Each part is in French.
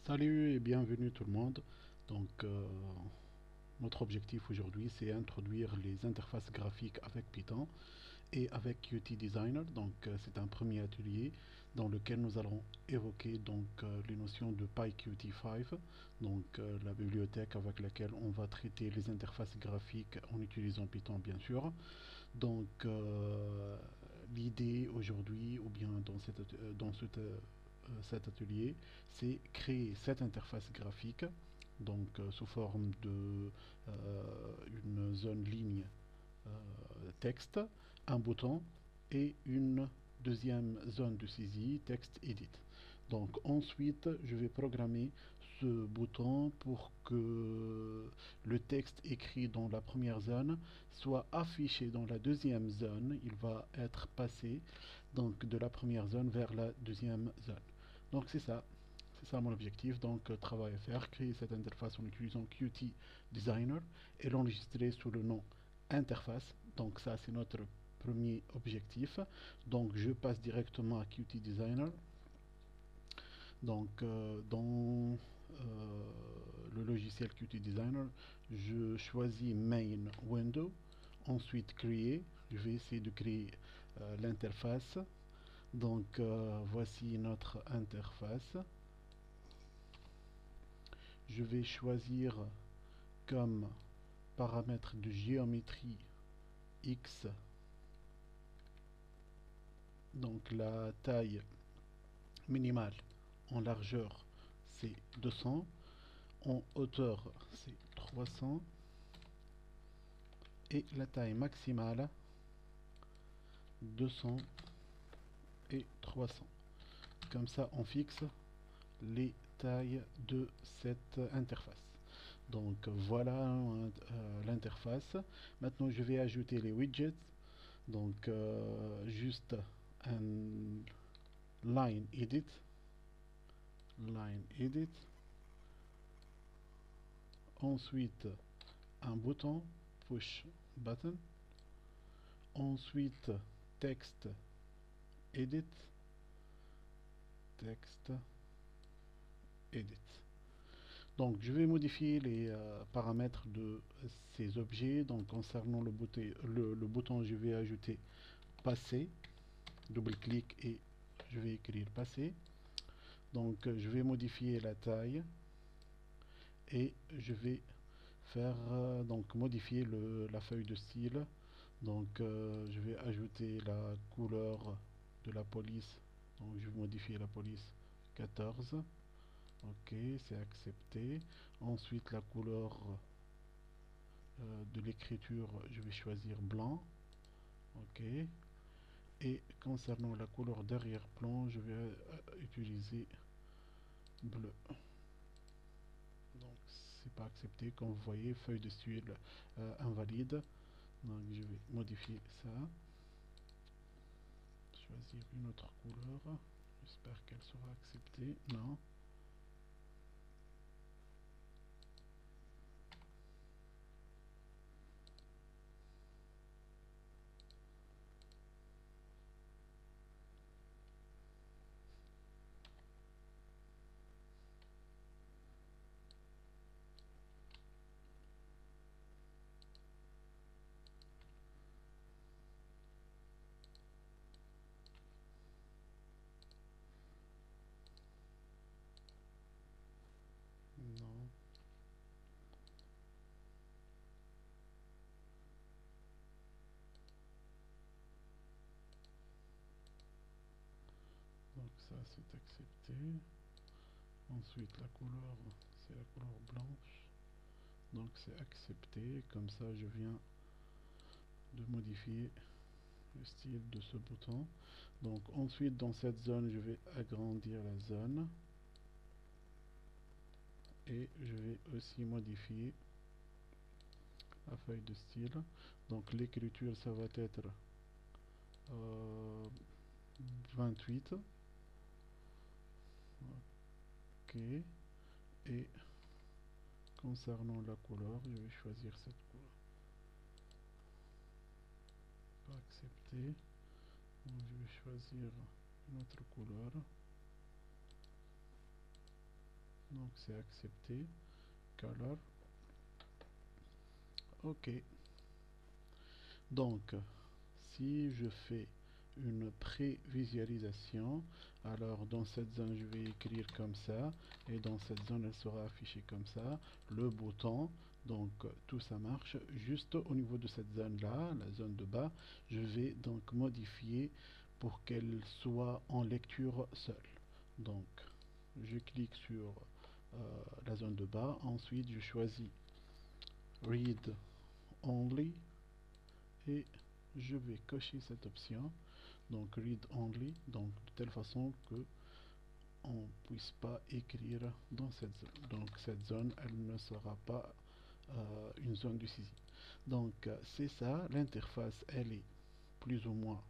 Salut et bienvenue tout le monde. Donc, notre objectif aujourd'hui, c'est introduire les interfaces graphiques avec Python et avec Qt Designer. Donc, c'est un premier atelier dans lequel nous allons évoquer les notions de PyQt5, la bibliothèque avec laquelle on va traiter les interfaces graphiques en utilisant Python, bien sûr. Donc, l'idée aujourd'hui, ou bien cet atelier, c'est créer cette interface graphique, sous forme de une zone ligne texte, un bouton et une deuxième zone de saisie, texte edit. Donc ensuite, je vais programmer ce bouton pour que le texte écrit dans la première zone soit affiché dans la deuxième zone. Il va être passé donc de la première zone vers la deuxième zone. Donc c'est ça mon objectif. Donc travail à faire, créer cette interface en utilisant Qt Designer et l'enregistrer sous le nom interface. Donc ça c'est notre premier objectif. Donc je passe directement à Qt Designer. Dans le logiciel Qt Designer, je choisis Main Window, ensuite Créer. Je vais essayer de créer l'interface. Voici notre interface. Je vais choisir comme paramètre de géométrie X, donc la taille minimale en largeur c'est 200, en hauteur c'est 300 et la taille maximale 200 et 300. Comme ça on fixe les tailles de cette interface. Donc voilà l'interface. Maintenant je vais ajouter les widgets. Juste un line edit. Line edit. Ensuite un bouton push button. Ensuite texte edit. Texte edit. Donc je vais modifier les paramètres de ces objets. Donc concernant le bouton, je vais ajouter passer, double-clic et je vais écrire passer. Donc je vais modifier la taille et je vais faire modifier la feuille de style. Je vais ajouter la couleur de la police. Donc je vais modifier la police 14. Ok, c'est accepté. Ensuite, la couleur de l'écriture, je vais choisir blanc. Ok. Et concernant la couleur d'arrière-plan, je vais utiliser bleu. Donc, c'est pas accepté. Comme vous voyez, feuille de style invalide. Donc, je vais modifier ça. Choisir une autre couleur. J'espère qu'elle sera acceptée. Non. Non. Donc ça, c'est accepté. Ensuite, la couleur, c'est la couleur blanche. Donc c'est accepté. Comme ça, je viens de modifier le style de ce bouton. Donc ensuite, dans cette zone, je vais agrandir la zone. Et je vais aussi modifier la feuille de style. Donc l'écriture, ça va être 28. Ok. Et concernant la couleur, je vais choisir cette couleur. Pas accepté. Donc, je vais choisir une autre couleur. Donc c'est accepté. Color. OK. Donc, si je fais une prévisualisation, alors dans cette zone, je vais écrire comme ça, et dans cette zone, elle sera affichée comme ça, le bouton, donc tout ça marche. Juste au niveau de cette zone-là, la zone de bas, je vais donc modifier pour qu'elle soit en lecture seule. Donc, je clique sur la zone de bas, ensuite je choisis Read Only, et je vais cocher cette option, donc read only, donc de telle façon que on ne puisse pas écrire dans cette zone. Donc cette zone, elle ne sera pas une zone de saisie. Donc c'est ça, l'interface, elle est plus ou moins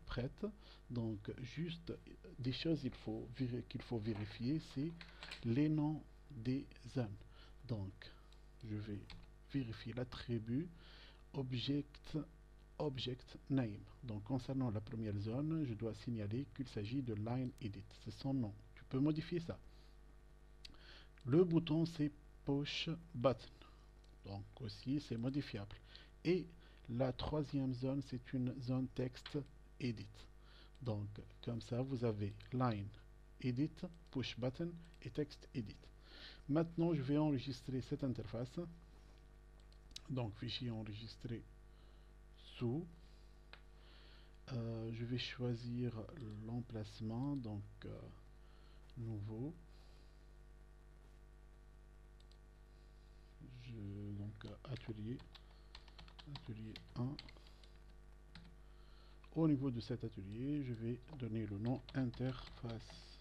prête. Donc juste des choses qu'il faut vérifier, c'est les noms des zones. Donc je vais vérifier l'attribut object name. Donc concernant la première zone, je dois signaler qu'il s'agit de line edit. C'est son nom. Tu peux modifier ça. Le bouton c'est push button. Donc aussi c'est modifiable. Et la troisième zone c'est une zone texte edit. Donc comme ça vous avez line edit, push button et texte edit. Maintenant je vais enregistrer cette interface. Donc fichier enregistré sous. Je vais choisir l'emplacement, donc nouveau. Donc atelier 1. Au niveau de cet atelier, je vais donner le nom interface.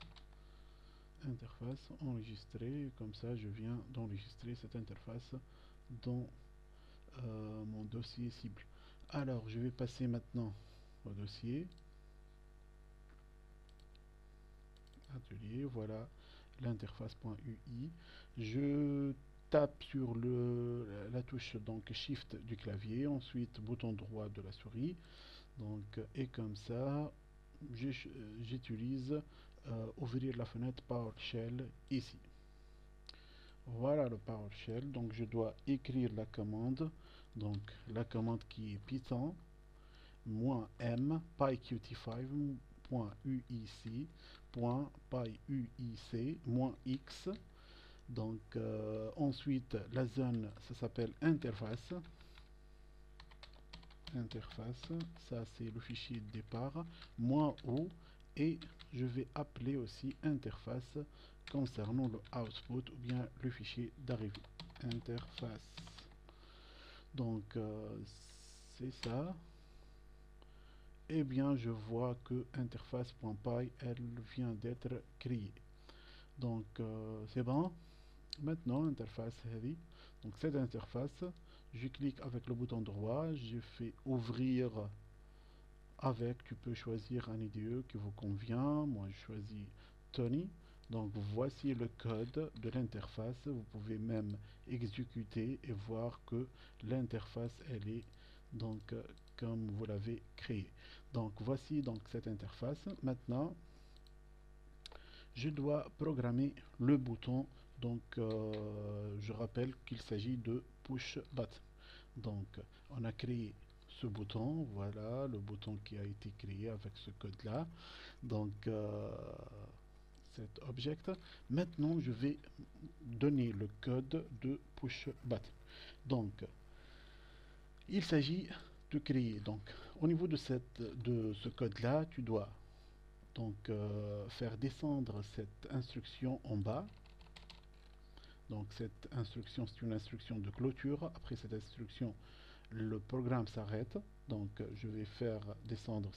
Interface enregistrée, comme ça je viens d'enregistrer cette interface dans mon dossier cible. Alors je vais passer maintenant au dossier. Atelier, voilà l'interface.ui. Je tape sur la touche donc Shift du clavier, ensuite bouton droit de la souris. Donc, et comme ça, j'utilise ouvrir la fenêtre PowerShell ici. Voilà le PowerShell. Donc je dois écrire la commande. Donc la commande qui est Python -m pyqt5.uic.pyuic-x. Donc ensuite la zone ça s'appelle interface. Interface, ça c'est le fichier de départ, -o, et je vais appeler aussi interface concernant le output ou bien le fichier d'arrivée. Interface. Donc c'est ça. Eh bien je vois que interface.py elle vient d'être créée. Donc c'est bon. Maintenant interface heavy. Donc cette interface, je clique avec le bouton droit, je fais ouvrir avec, tu peux choisir un IDE qui vous convient. Moi je choisis Tony. Donc voici le code de l'interface. Vous pouvez même exécuter et voir que l'interface elle est donc comme vous l'avez créé. Donc voici donc cette interface. Maintenant je dois programmer le bouton. Donc je rappelle qu'il s'agit de push button. Donc on a créé ce bouton, voilà le bouton qui a été créé avec ce code là. Donc cet object. Maintenant je vais donner le code de push button. Donc il s'agit de créer, donc au niveau de ce code là, tu dois donc faire descendre cette instruction en bas. Donc cette instruction c'est une instruction de clôture. Après cette instruction le programme s'arrête. Donc je vais faire descendre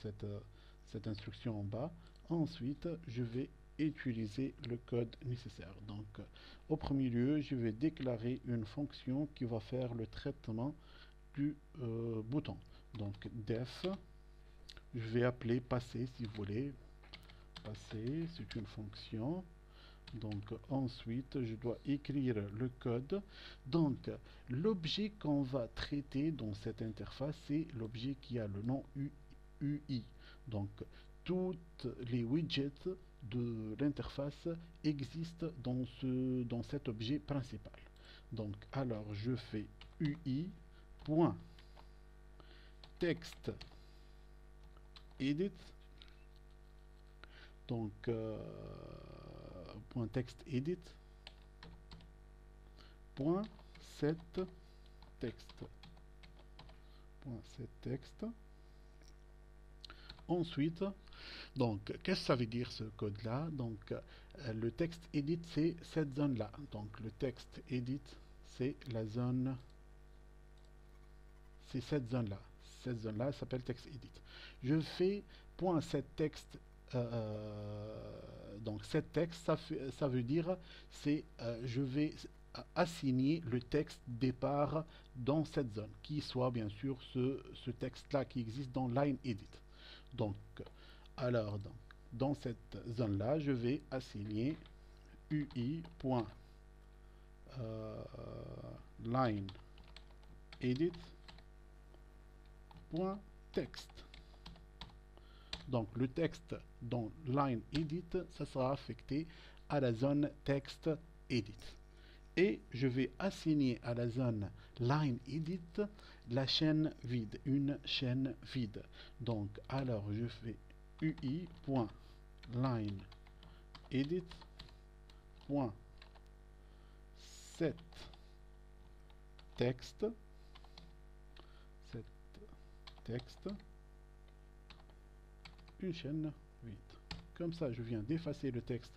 cette instruction en bas. Ensuite je vais utiliser le code nécessaire. Donc au premier lieu je vais déclarer une fonction qui va faire le traitement du bouton. Donc def, je vais appeler passer si vous voulez. Passer, c'est une fonction. Donc ensuite je dois écrire le code. Donc l'objet qu'on va traiter dans cette interface c'est l'objet qui a le nom UI. Donc toutes les widgets de l'interface existe dans cet objet principal. Donc, alors je fais UI point texte edit, donc point texte edit point set texte, point set texte. Ensuite, donc qu'est-ce que ça veut dire ce code là? Donc le texte edit, c'est cette zone là. Donc le texte edit, c'est la zone, c'est cette zone là. Cette zone là s'appelle texte edit. Je fais point set texte. Donc set texte, ça veut dire c'est je vais assigner le texte départ dans cette zone, qui soit bien sûr ce texte là qui existe dans line edit. Donc alors dans cette zone là, je vais assigner UI.line edit.text. Donc le texte dans line edit, ça sera affecté à la zone texte edit. Et je vais assigner à la zone line edit la chaîne vide, une chaîne vide. Donc alors je fais UI.line edit.set texte, une chaîne vide. Comme ça, je viens d'effacer le texte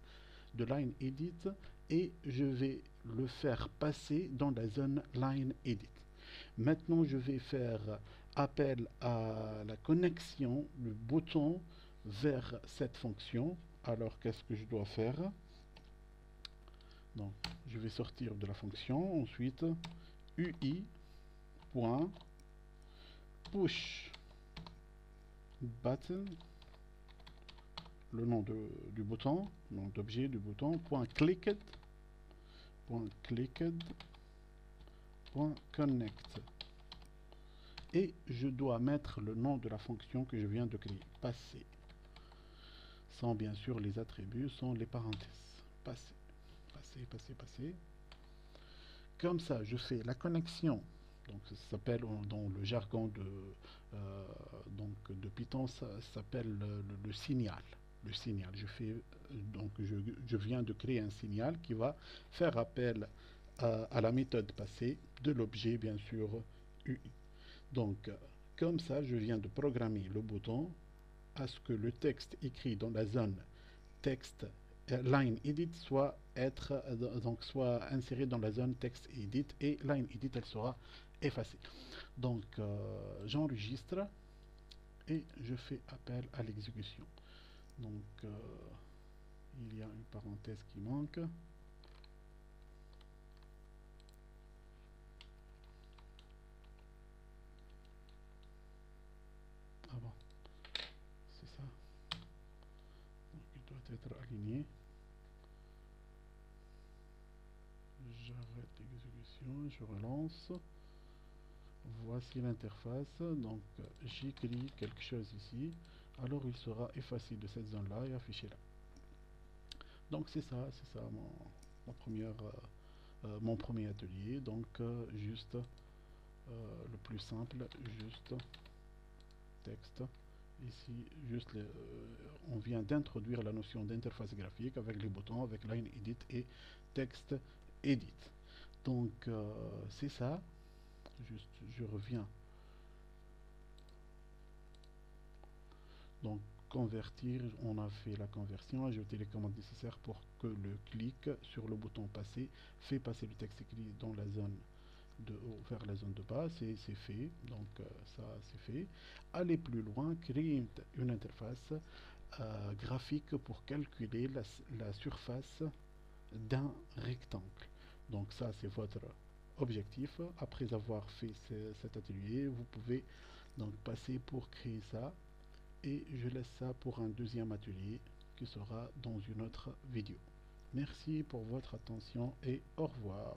de line edit et je vais le faire passer dans la zone line edit. Maintenant, je vais faire appel à la connexion du bouton vers cette fonction. Alors, qu'est-ce que je dois faire? Donc, je vais sortir de la fonction. Ensuite, UI.push button, le nom du bouton, nom d'objet du bouton, .clicked, .connect. Et je dois mettre le nom de la fonction que je viens de créer, passer, sans bien sûr les attributs, sans les parenthèses. Passer. Comme ça, je fais la connexion. Donc, ça s'appelle dans le jargon de Python, ça s'appelle le signal. Le signal. Je viens de créer un signal qui va faire appel à la méthode passée de l'objet, bien sûr, UI. Donc, comme ça, je viens de programmer le bouton à ce que le texte écrit dans la zone texte line edit soit inséré dans la zone texte edit et line edit elle sera effacée. Donc j'enregistre et je fais appel à l'exécution. Donc il y a une parenthèse qui manque. Ah bon, c'est ça. Donc il doit être aligné. J'arrête l'exécution, je relance. Voici l'interface. Donc j'écris quelque chose ici. Alors il sera effacé de cette zone là et affiché là. Donc c'est ça mon premier atelier. Donc juste le plus simple, juste texte. Ici, juste on vient d'introduire la notion d'interface graphique avec les boutons, avec line edit et texte edit. Donc c'est ça. Juste, je reviens. Donc convertir, on a fait la conversion, ajouter les commandes nécessaires pour que le clic sur le bouton passer fait passer le texte écrit dans la zone de haut vers la zone de bas, c'est fait, donc ça c'est fait. Aller plus loin, créer une interface graphique pour calculer la surface d'un rectangle. Donc ça c'est votre objectif. Après avoir fait cet atelier, vous pouvez donc passer pour créer ça et je laisse ça pour un deuxième atelier qui sera dans une autre vidéo. Merci pour votre attention et au revoir.